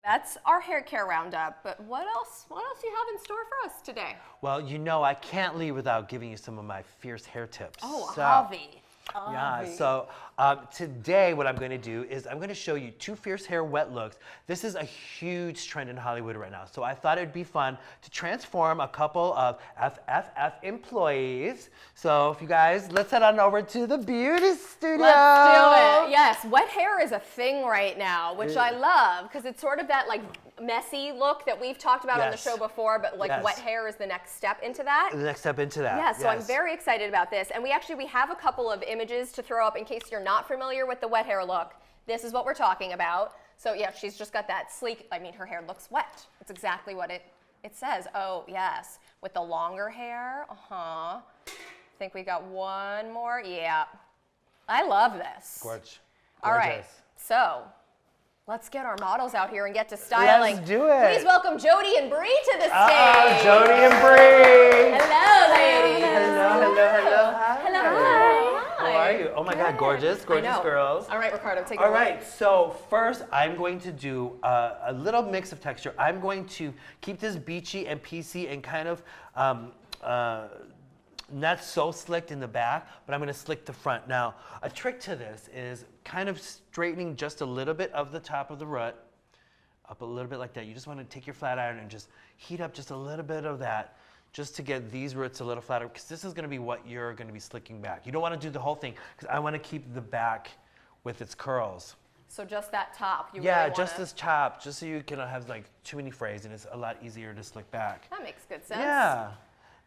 That's our hair care roundup, but what else do you have in store for us today? Well, you know, I can't leave without giving you some of my fierce hair tips. Oh, so, Javi. Yeah, so today what I'm going to do is I'm going to show you 2 fierce hair wet looks. This is a huge trend in Hollywood right now. So I thought it'd be fun to transform a couple of FFF employees. So if you guys, let's head on over to the beauty studio. Let's do it. Yes, wet hair is a thing right now, which I love because it's sort of that like messy look that we've talked about on the show before, but like wet hair is the next step into that. The next step into that. Yeah, so I'm very excited about this. And we have a couple of images to throw up in case you're not familiar with the wet hair look. This is what we're talking about. So yeah, she's just got that sleek, I mean, her hair looks wet. It's exactly what it says. Oh, yes. With the longer hair, I think we got one more. Yeah. I love this. Gorgeous. All right, so let's get our models out here and get to styling. Let's do it. Please welcome Jody and Bree to the stage. Jody and Bree. Hello, ladies. Hello. Hi. Hello. Hi. How are you? Oh my God, gorgeous girls. All right, Ricardo, take it All away. right, so first I'm going to do a little mix of texture. I'm going to keep this beachy and piecey and kind of not so slicked in the back, but I'm going to slick the front. Now, a trick to this is kind of straightening just a little bit of the top of the root, up a little bit like that. You just want to take your flat iron and just heat up just a little bit of that just to get these roots a little flatter, because this is going to be what you're going to be slicking back. You don't want to do the whole thing, because I want to keep the back with its curls. So just that top. Just this top, just so you can have like too many frays, and it's a lot easier to slick back. That makes good sense. Yeah.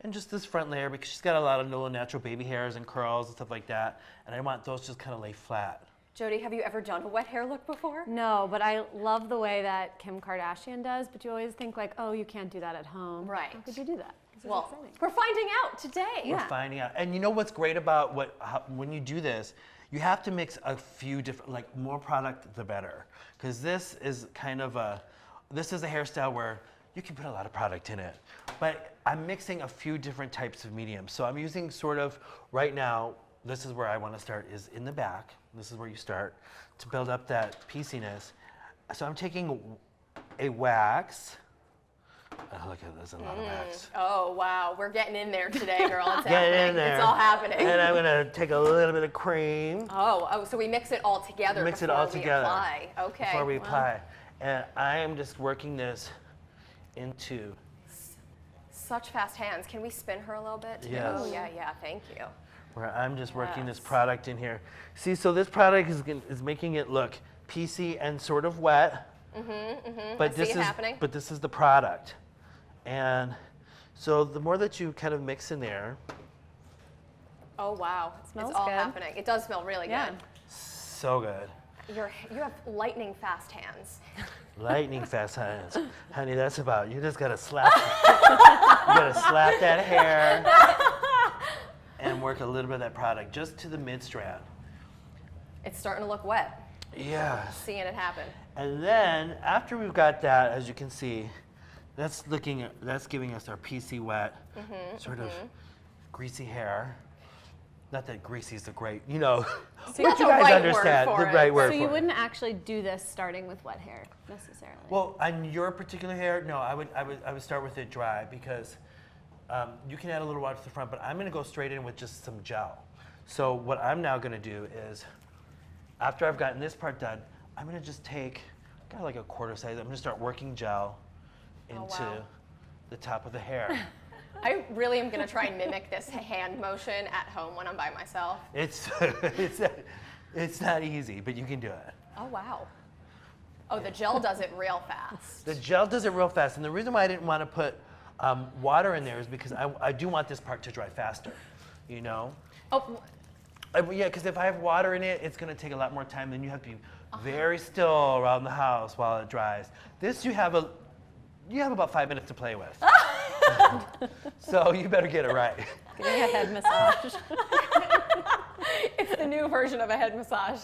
And just this front layer, because she's got a lot of little natural baby hairs and curls and stuff like that, and I want those just kind of lay flat. Jody, have you ever done a wet hair look before? No, but I love the way that Kim Kardashian does, but you always think like, oh, you can't do that at home. Right. How could you do that? Well, we're finding out today. We're finding out. And you know what's great about when you do this, you have to mix a few different, like more product, the better. Because this is kind of this is a hairstyle where you can put a lot of product in it. But I'm mixing a few different types of mediums. So I'm using sort of, right now, this is where I want to start, is in the back. This is where you start to build up that pieciness. So I'm taking a wax. Oh, look at this, a lot of wax. Oh, wow. We're getting in there today, girl. It's Get happening. in there. It's all happening. And I'm going to take a little bit of cream. Oh, so we mix it all together Mix it before all we together. apply. Okay. Before we apply. And I am just working this into... Such fast hands. Can we spin her a little bit? Yes. Oh, yeah. Thank you. Where I'm just working this product in here. See, so this product is making it look piecey and sort of wet. But But this is the product. And so the more that you kind of mix in there. Oh, wow. It smells it's all good. happening. It does smell really good. So good. You have lightning fast hands. Lightning fast hands. Honey, that's about, you just gotta slap, you gotta slap that hair and work a little bit of that product just to the mid strand. It's starting to look wet. Yeah. Seeing it happen. And then after we've got that, as you can see, that's giving us our piecey wet, sort of greasy hair. Not that greasy is the great, you know, So but you guys understand the right word for it. So you wouldn't actually do this starting with wet hair necessarily? Well, on your particular hair, no, I would start with it dry, because you can add a little water to the front, but I'm going to go straight in with just some gel. So what I'm now going to do is, after I've gotten this part done, I'm going to just take, got like a quarter size, I'm going to start working gel into the top of the hair. I really am going to try and mimic this hand motion at home when I'm by myself. It's not easy, but you can do it. Oh, wow. Oh, the gel does it real fast. The gel does it real fast, and the reason why I didn't want to put water in there is because I do want this part to dry faster, you know? Oh, yeah, because if I have water in it, it's going to take a lot more time, then you have to be very still around the house while it dries. This you have about 5 minutes to play with. So you better get it right. Getting a head massage. it's the new version of a head massage.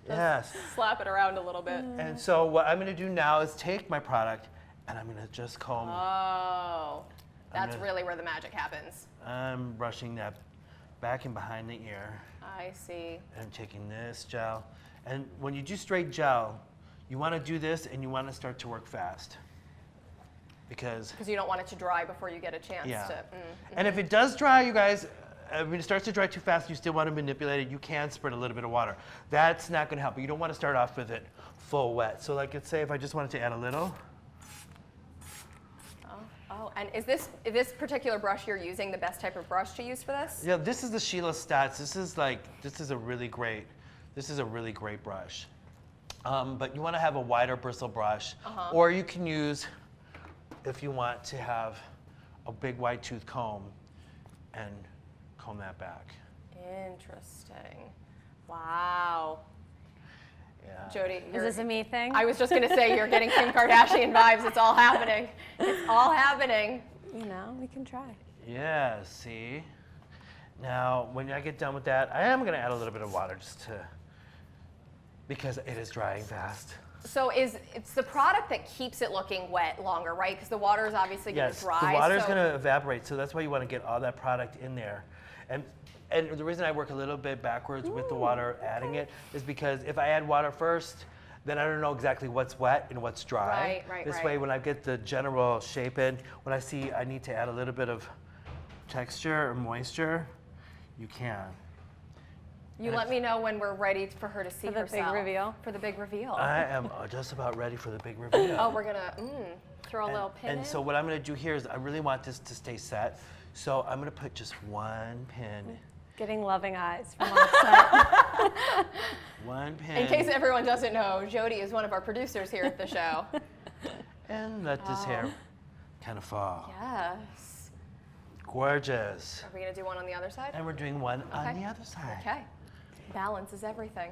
Yes. Slap it around a little bit. And so what I'm going to do now is take my product and I'm going to just comb. Oh, that's really where the magic happens. I'm brushing that back and behind the ear. I see. And I'm taking this gel. And when you do straight gel, you want to do this and you want to start to work fast. Because you don't want it to dry before you get a chance yeah. to. And if it does dry, you guys, when it starts to dry too fast, you still want to manipulate it, you can spread a little bit of water. That's not going to help, but you don't want to start off with it full wet. So like, let's say if I just wanted to add a little. Oh, and is this particular brush you're using the best type of brush to use for this? Yeah, this is the Sheila Stats. This is a really great brush. But you want to have a wider bristle brush, or you can use, if you want to have a big wide tooth comb and comb that back. Interesting. Wow. Yeah. Jody, Is this a me thing? I was just going to say, you're getting Kim Kardashian vibes. It's all happening. It's all happening. You know, we can try. Yeah, see? Now, when I get done with that, I am going to add a little bit of water because it is drying fast. So it's the product that keeps it looking wet longer, right? Because the water is obviously going to dry. Yes, the water is going to evaporate, so that's why you want to get all that product in there. And the reason I work a little bit backwards with the water, adding it, is because if I add water first, then I don't know exactly what's wet and what's dry. Right. This way, when I get the general shape in, when I see I need to add a little bit of texture or moisture, you can. You let me know when we're ready for her to see For the herself. big reveal. For the big reveal. I am just about ready for the big reveal. Oh, we're going to throw a little pin in. And so what I'm going to do here is I really want this to stay set. So I'm going to put just one pin. Getting loving eyes from offset. One pin. In case everyone doesn't know, Jody is one of our producers here at the show. And let this hair kind of fall. Yes. Gorgeous. Are we going to do one on the other side? And we're doing one on the other side. Okay. Balance is everything.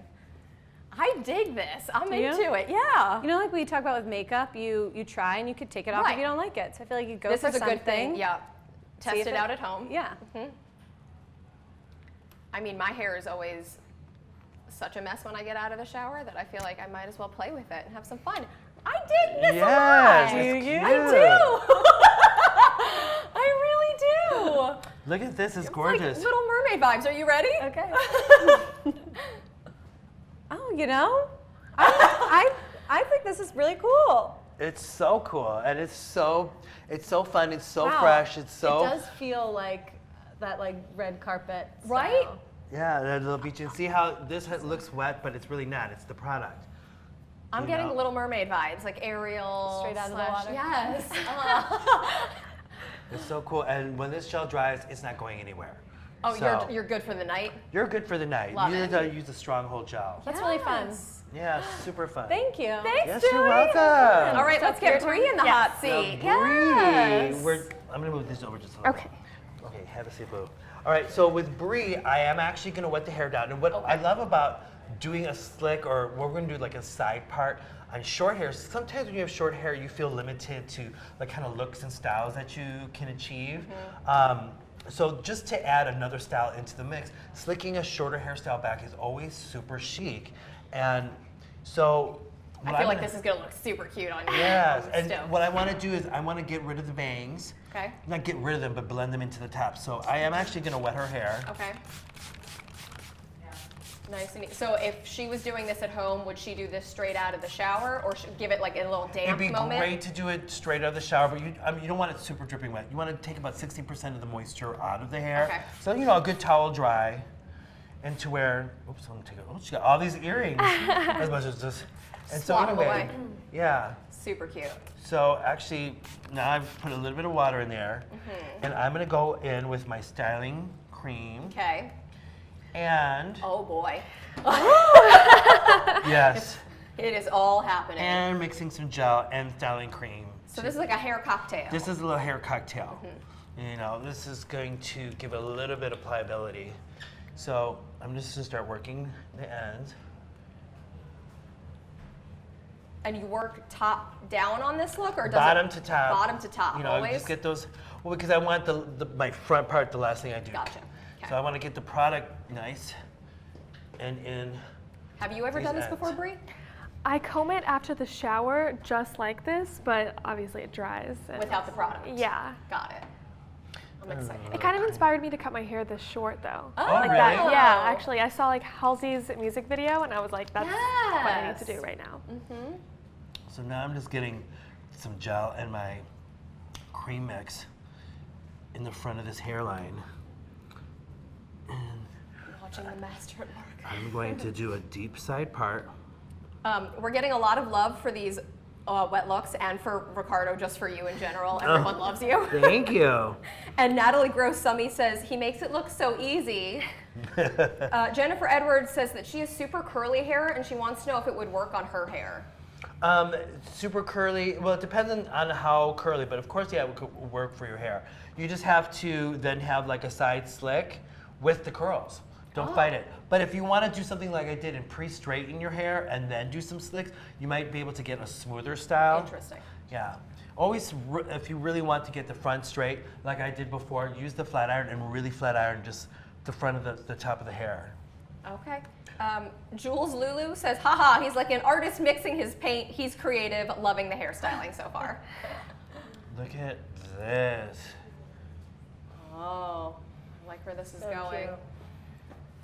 I dig this. I'm Do you? into it. Yeah. You know, like we talk about with makeup, you try and you could take it off Right. if you don't like it. So I feel like you go This for is a something. good thing. Yeah. See Test if it out at home. Yeah. I mean, my hair is always such a mess when I get out of the shower that I feel like I might as well play with it and have some fun. I dig this Yes, a lot. it's cute. I do. I really do. Look at this, it's It's gorgeous. like Little Mermaid vibes. Are you ready? Okay. Oh, you know, I think this is really cool. It's so cool, and it's so fun, it's so Wow. fresh, it's so It does feel like that, like red carpet. Right? style. yeah, that little beach. And see how this looks wet, but it's really not. It's the product. I'm You getting know? Little Mermaid vibes, like Ariel. Straight out of the / water. Yes. It's so cool, and when this gel dries, it's not going anywhere. Oh, So, you're good for the night. you're good for the night. Love you it. need to use the Stronghold gel. That's really fun. Yes. Yeah, super fun. Thank you. Thanks, Yes, Jody. you're welcome. All right, let's get Your Bree in the turn. hot Now, seat. Bree, Yes. I'm gonna move this over just a little. Okay. Okay, have a seat, boo. All right, so with Bree, I am actually gonna wet the hair down. And what I love about doing a slick, or we're gonna do like a side part on short hair, sometimes when you have short hair, you feel limited to the kind of looks and styles that you can achieve. So just to add another style into the mix, slicking a shorter hairstyle back is always super chic. And so I feel like this is gonna look super cute on you. yes, I'm and stoked. what I want to do is I want to get rid of the bangs. Okay. Not get rid of them, but blend them into the top. So I am actually going to wet her hair. Okay. Nice and neat. So if she was doing this at home, would she do this straight out of the shower, or give it like a little damp It'd be moment? great to do it straight out of the shower, but you don't want it super dripping wet. You want to take about 60% of the moisture out of the hair. Okay. So, a good towel dry, and to where, oops, I'm going to take it. Oh, she got all these earrings. As much as this. And so Swat 'em anyway, away. yeah. Super cute. So actually, now I've put a little bit of water in there, and I'm going to go in with my styling cream. Okay. And, Oh boy. yes, It is all happening. and mixing some gel and styling cream. So this is like a hair cocktail. This is a little hair cocktail. This is going to give a little bit of pliability. So I'm just going to start working the ends. And you work top down on this look, or does Bottom it to top. Bottom to top. Always. Just get those, well, because I want my front part the last thing I do. Gotcha. Okay. So I want to get the product nice and in. Have you ever these done this ends. before, Bree? I comb it after the shower just like this, but obviously it dries. and- Without the product. Yeah. Got it. I'm excited. It kind of inspired me to cut my hair this short, though. Oh, Like really? that. Yeah, actually, I saw like Halsey's music video, and I was like, that's what I need to do Yes. right now. So now I'm just getting some gel and my cream mix in the front of this hairline. And Watching the master at work. I'm going to do a deep side part. We're getting a lot of love for these wet looks and for Ricardo, just for you in general. Everyone loves you. Thank you. And Natalie Gross-Summy says, he makes it look so easy. Jennifer Edwards says that she has super curly hair and she wants to know if it would work on her hair. Super curly, well, it depends on how curly, but of course, yeah, it could work for your hair. You just have to then have like a side slick with the curls. Don't fight it. But if you want to do something like I did and pre-straighten your hair and then do some slicks, you might be able to get a smoother style. Interesting. Yeah. Always, if you really want to get the front straight, like I did before, use the flat iron and really flat iron just the front of the top of the hair. Okay. Jules Lulu says, haha, he's like an artist mixing his paint. He's creative, loving the hairstyling so far. Look at this. Oh, I like where this is going. Cute.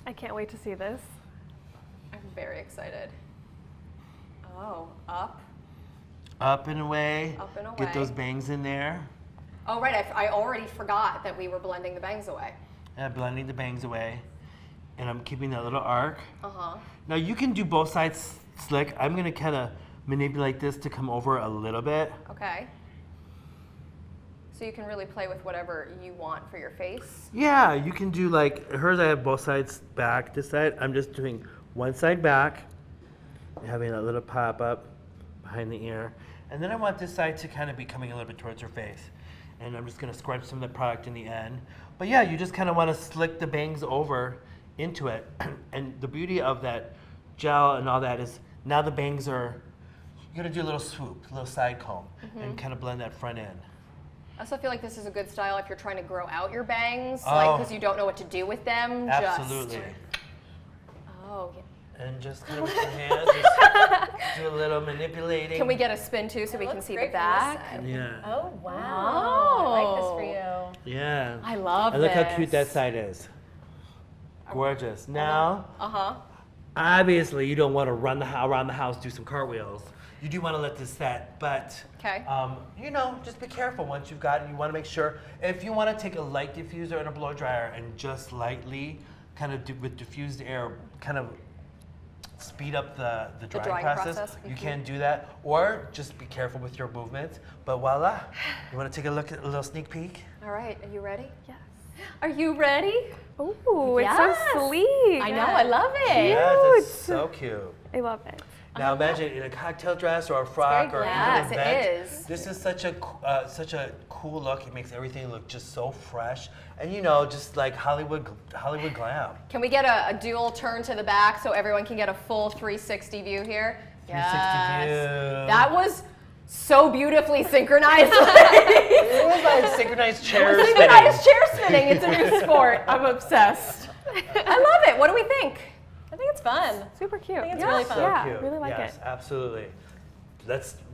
I can't wait to see this. I'm very excited. Oh, up. Up and away. Up and away. Get those bangs in there. Oh, right, I already forgot that we were blending the bangs away. Yeah, blending the bangs away. And I'm keeping that little arc. Uh-huh. Now you can do both sides slick. I'm gonna kind of manipulate this to come over a little bit. Okay. So you can really play with whatever you want for your face. Yeah, you can do like hers. I have both sides back. This side, I'm just doing one side back, having a little pop up behind the ear, and then I want this side to kind of be coming a little bit towards her face. And I'm just gonna scrunch some of the product in the end. But yeah, you just kind of want to slick the bangs over into it. And the beauty of that gel and all that is now the bangs are. You're gonna do a little swoop, a little side comb, and kind of blend that front end. I also feel like this is a good style if you're trying to grow out your bangs, Oh. like because you don't know what to do with them. Absolutely. Oh, yeah. And just kind of with your hands, just do a little manipulating. Can we get a spin too so we can looks see the great from this back? side. Yeah. Oh, wow. I like this for you. Yeah. I love And look how cute that this. side is. Gorgeous. Now, Uh-huh. obviously, you don't want to run around the house, do some cartwheels. You do want to let this set, but Okay. you know, just be careful once you've got it. You want to make sure if you want to take a light diffuser and a blow dryer and just lightly, kind of with diffused air, kind of speed up the drying drying process. process. You can do that, or just be careful with your movements. But voila! You want to take a look at a little sneak peek? All right, are you ready? Yes. Are you ready? Ooh, Yes. it's so sleek. I know, I love it. Yes, it's so cute. I love it. Now imagine in a cocktail dress or a frock or even Yes, an it event. is. This is such a cool look. It makes everything look just so fresh, and you know, just like Hollywood glam. Can we get a dual turn to the back so everyone can get a full 360 view here? 360 view. That was so beautifully synchronized. It was like synchronized chair spinning. Synchronized chair spinning. It's a new sport. I'm obsessed. I love it. What do we think? I think it's fun. Super cute. I think it's Yeah. really fun. So Yeah, cute. really like yes, it. absolutely.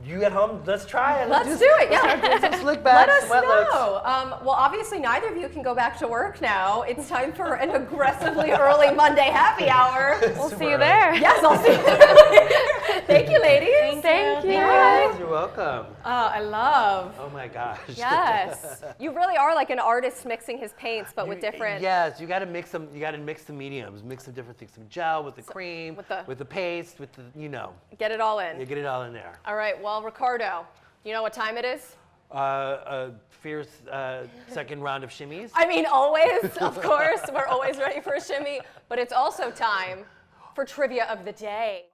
You at home, let's try it. Let's do it. Yeah. Let's do some slick Let backs, us some wet looks. know. Well, obviously, neither of you can go back to work now. It's time for an aggressively early Monday happy hour. We'll Super see you early. there. Yes, I'll see you. Thank you, ladies. Thank you. Yes, you're welcome. I love. Oh my gosh. Yes. You really are like an artist mixing his paints, but with different. Yes, you got to mix them. You got to mix the mediums, mix some different things. Some gel with the cream, with the- paste, with the Get it all in. you get it all in there. All right. Well, Ricardo, you know what time it is? A fierce second round of shimmies. I mean, always, of course. We're always ready for a shimmy. But it's also time for trivia of the day.